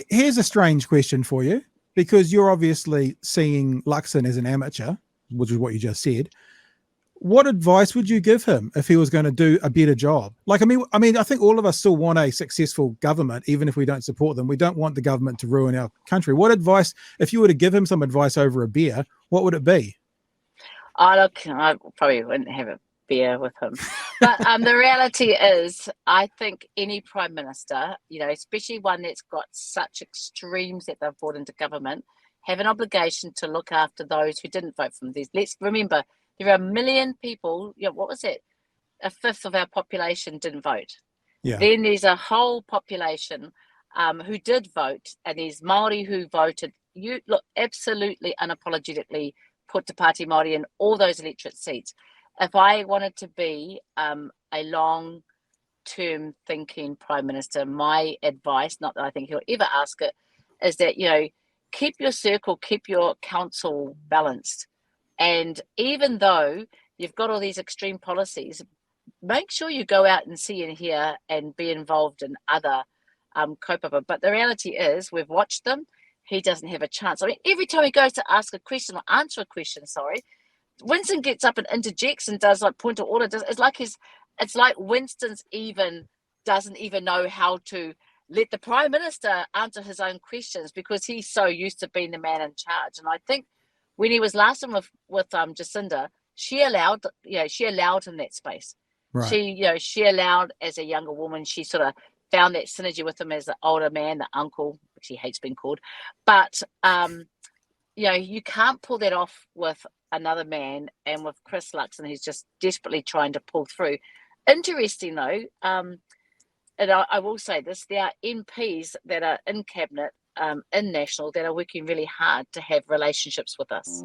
Here's a strange question for you, because you're obviously seeing Luxon as an amateur, which is what you just said. What advice would you give him if he was going to do a better job? Like, I mean, I think all of us still want a successful government, even if we don't support them. We don't want the government to ruin our country. What advice, if you were to give him some advice over a beer, what would it be? Oh, look, I probably wouldn't have a beer with him. But the reality is, I think any prime minister, especially one that's got such extremes that they've brought into government, have an obligation to look after those who didn't vote for them. Let's remember, there are 1 million people, what was it? A fifth of our population didn't vote. Yeah. Then there's a whole population who did vote, and there's Māori who voted. You look, absolutely unapologetically put Te Pāti Māori in all those electorate seats. If I wanted to be a long-term thinking prime minister, my advice, not that I think he'll ever ask it, is that, keep your circle, keep your council balanced. And even though you've got all these extreme policies, make sure you go out and see and hear and be involved in other kaupapa. But the reality is, we've watched them. He doesn't have a chance. I mean, every time he goes to ask a question or answer a question, Winston gets up and interjects and does like point of order. It's like Winston's doesn't even know how to let the Prime Minister answer his own questions, because he's so used to being the man in charge. And I think when he was last time with Jacinda, she allowed him that space. Right. She allowed, as a younger woman, she sort of found that synergy with him as the older man, the uncle, which he hates being called. But you can't pull that off with another man, and with Chris Luxon, he's just desperately trying to pull through. Interesting though, and I will say this, there are MPs that are in cabinet, in national, that are working really hard to have relationships with us.